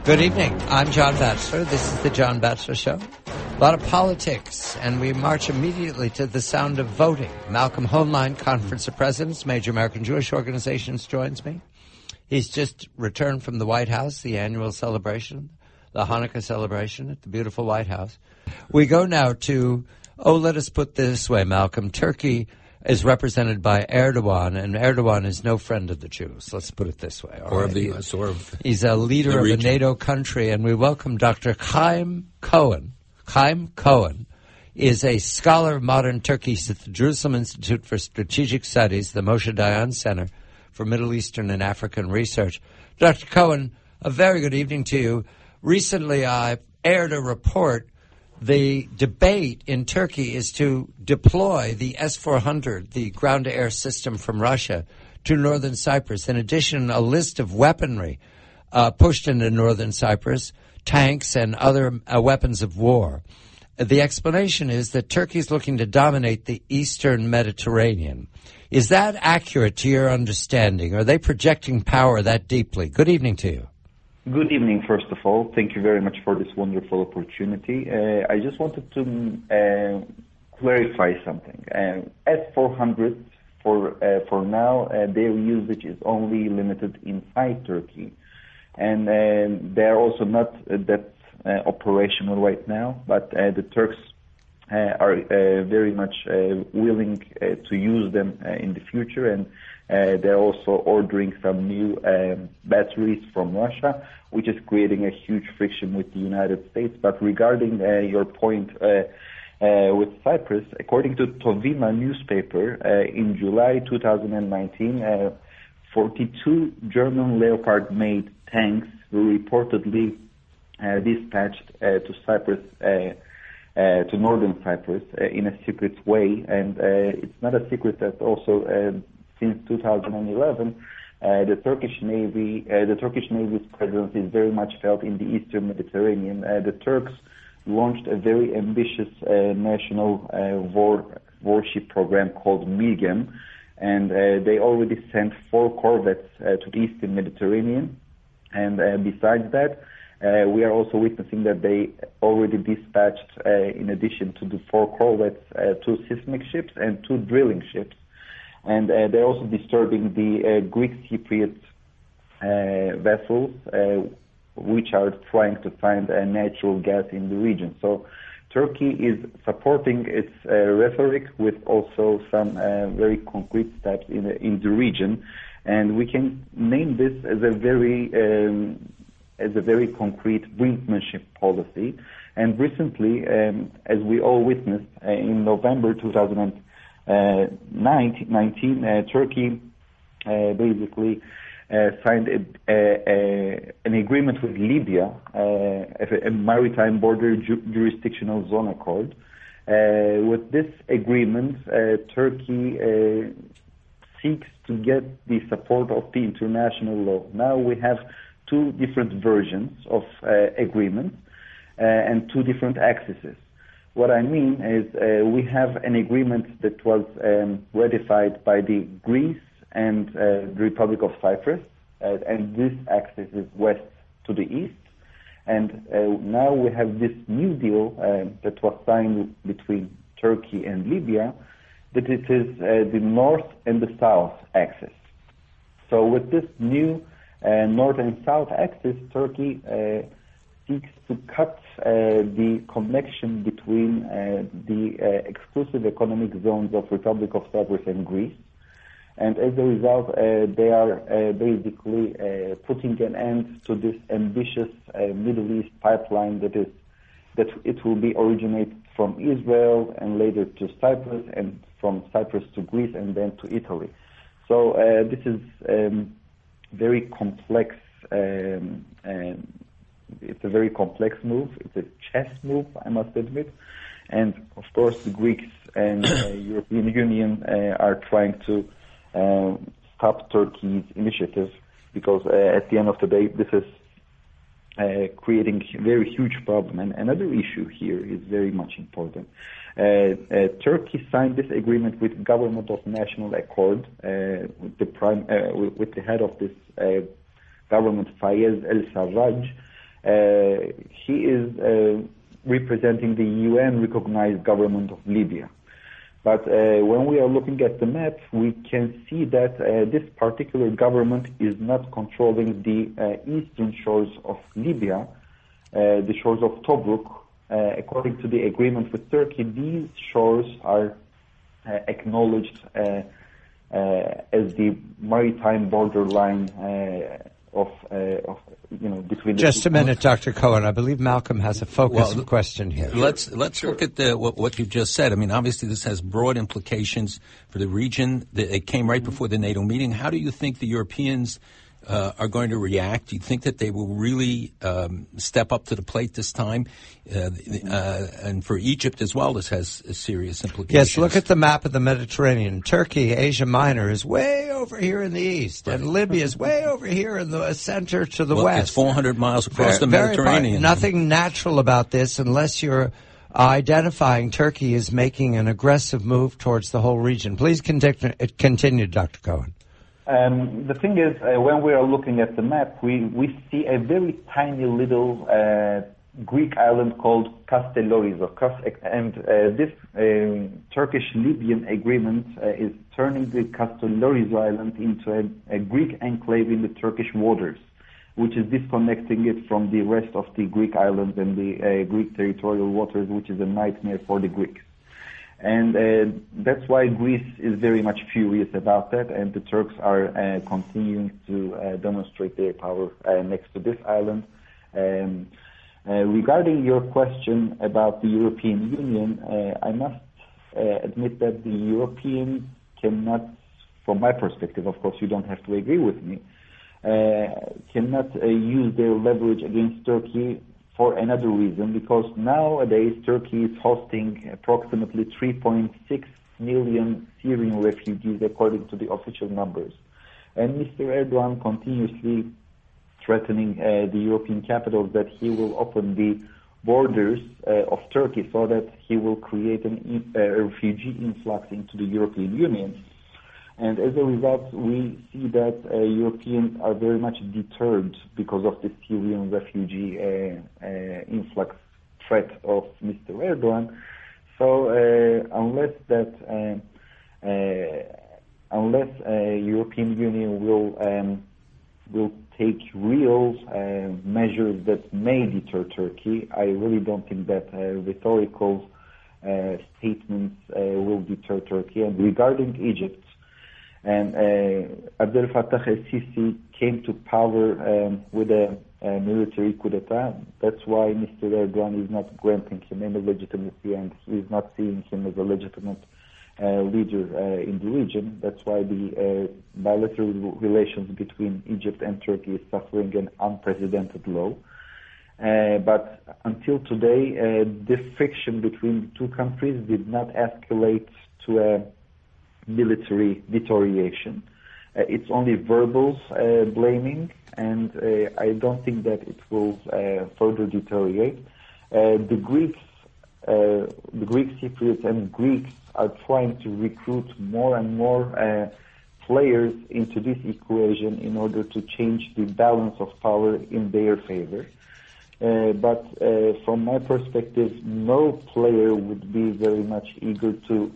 Good evening. I'm John Batchelor. This is the John Batchelor Show. A lot of politics, and we march immediately to the sound of voting. Malcolm Hoenlein, Conference of Presidents, major American Jewish organizations, joins me. He's just returned from the White House, the annual celebration, the Hanukkah celebration at the beautiful White House. We go now to, let us put this way, Malcolm. Turkey is represented by Erdogan, and Erdogan is no friend of the Jews. Let's put it this way. He's a leader of a NATO country, and we welcome Dr. Eytan Cohen. Eytan Cohen is a scholar of modern Turkey at the Jerusalem Institute for Strategic Studies, the Moshe Dayan Center for Middle Eastern and African Research. Dr. Cohen, a very good evening to you. Recently, I aired a report. The debate in Turkey is to deploy the S-400, the ground-to-air system from Russia, to northern Cyprus. In addition, a list of weaponry pushed into northern Cyprus, tanks and other weapons of war. The explanation is that Turkey is looking to dominate the eastern Mediterranean. Is that accurate to your understanding? Are they projecting power that deeply? Good evening to you. Good evening, first of all. Thank you very much for this wonderful opportunity. I just wanted to clarify something. S-400, for now, their usage is only limited inside Turkey. And they're also not that operational right now, but the Turks are very much willing to use them in the future, and they're also ordering some new batteries from Russia, which is creating a huge friction with the United States. But regarding your point with Cyprus, according to Tovima newspaper, in July 2019, 42 German Leopard-made tanks were reportedly dispatched to Cyprus, to northern Cyprus, in a secret way. And it's not a secret that also since 2011, the Turkish Navy's presence is very much felt in the eastern Mediterranean. The Turks launched a very ambitious national warship program called Milgem, and they already sent 4 corvettes to the eastern Mediterranean. And besides that, we are also witnessing that they already dispatched, in addition to the 4 corvettes, 2 seismic ships and 2 drilling ships. And they're also disturbing the Greek Cypriot vessels, which are trying to find natural gas in the region. So Turkey is supporting its rhetoric with also some very concrete steps in the region. And we can name this as a very concrete brinkmanship policy. And recently, as we all witnessed, in November 2019, Turkey basically signed an agreement with Libya, a maritime border jurisdictional zone accord. With this agreement, Turkey seeks to get the support of the international law. Now we have 2 different versions of agreements and 2 different axes. What I mean is we have an agreement that was ratified by the Greece and the Republic of Cyprus, and this axis is west to the east. And now we have this new deal that was signed between Turkey and Libya, that it is the north and the south axis. So with this new north and south axis, Turkey seeks to cut the connection between the exclusive economic zones of Republic of Cyprus and Greece. And as a result, they are basically putting an end to this ambitious Middle East pipeline that it will be originated from Israel and later to Cyprus, and from Cyprus to Greece and then to Italy. So this is very complex. It's a very complex move. It's a chess move, I must admit. And of course, the Greeks and European Union are trying to stop Turkey's initiative, because at the end of the day, this is creating a very huge problem. And another issue here is very much important. Turkey signed this agreement with Government of National Accord, with the head of this government, Fayez El-Sarraj, He is representing the UN-recognized government of Libya. But when we are looking at the map, we can see that this particular government is not controlling the eastern shores of Libya, the shores of Tobruk. According to the agreement with Turkey, these shores are acknowledged as the maritime borderline of between. Just a minute, Dr. Cohen. I believe Malcolm has a focused question here. Let's look at what you just said. I mean, obviously, this has broad implications for the region. It came right before the NATO meeting. How do you think the Europeans are going to react? Do you think that they will really step up to the plate this time? And for Egypt as well, this has serious implications. Yes, look at the map of the Mediterranean. Turkey, Asia Minor, is way over here in the east, and Libya is way over here in the center to the west. It's 400 miles across the Mediterranean. Nothing natural about this unless you're identifying Turkey as making an aggressive move towards the whole region. Please continue, Dr. Cohen. The thing is, when we are looking at the map, we see a very tiny little Greek island called Kastellorizo. And this Turkish-Libyan agreement is turning the Kastellorizo island into a Greek enclave in the Turkish waters, which is disconnecting it from the rest of the Greek islands and the Greek territorial waters, which is a nightmare for the Greeks. And that's why Greece is very much furious about that, and the Turks are continuing to demonstrate their power next to this island. Regarding your question about the European Union, I must admit that the Europeans cannot, from my perspective, of course you don't have to agree with me, cannot use their leverage against Turkey for another reason, because nowadays Turkey is hosting approximately 3.6 million Syrian refugees according to the official numbers. And Mr. Erdogan continuously threatening the European capitals that he will open the borders of Turkey so that he will create a refugee influx into the European Union. And as a result, we see that Europeans are very much deterred because of the Syrian refugee influx threat of Mr. Erdogan. So unless European Union will take real measures that may deter Turkey, I really don't think that rhetorical statements will deter Turkey. And regarding Egypt, and Abdel Fattah el-Sisi came to power with a military coup d'etat. That's why Mr. Erdogan is not granting him any legitimacy, and he is not seeing him as a legitimate leader in the region. That's why the bilateral relations between Egypt and Turkey is suffering an unprecedented low. But until today, the friction between the two countries did not escalate to a military deterioration. It's only verbal blaming, and I don't think that it will further deteriorate. The Greek Cypriots and Greeks are trying to recruit more and more players into this equation in order to change the balance of power in their favor. But from my perspective, no player would be very much eager to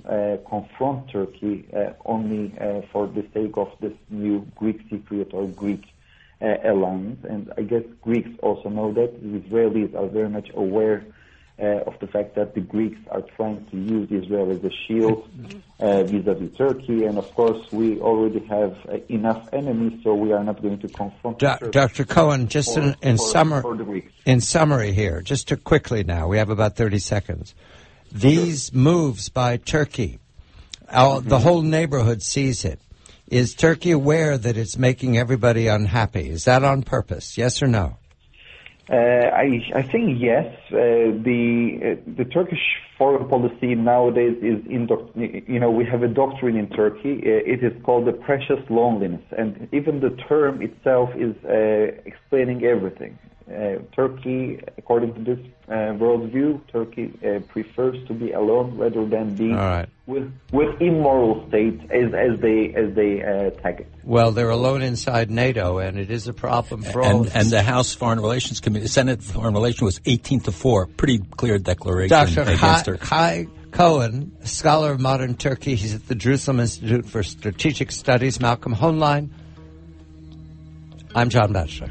confront Turkey only for the sake of this new Greek Cypriot or Greek alliance. And I guess Greeks also know that. The Israelis are very much aware of the fact that the Greeks are trying to use Israel as a shield vis-a-vis Turkey. And of course, we already have enough enemies, so we are not going to confront Turkey. Dr. Cohen, just in summary here, just to quickly now, we have about 30 seconds. These moves by Turkey, the whole neighborhood sees it. Is Turkey aware that it's making everybody unhappy? Is that on purpose, yes or no? I think yes. The Turkish foreign policy nowadays is we have a doctrine in Turkey. It is called the precious loneliness, and even the term itself is explaining everything. Turkey, according to this worldview, Turkey prefers to be alone rather than being with immoral states as they tag it. Well, they're alone inside NATO, and it is a problem for all of us. And the House Foreign Relations Committee, Senate Foreign Relations was 18-4, pretty clear declaration Dr. against her. Eytan Cohen, a scholar of modern Turkey, he's at the Jerusalem Institute for Strategic Studies, Hoenlein. I'm John Batchelor.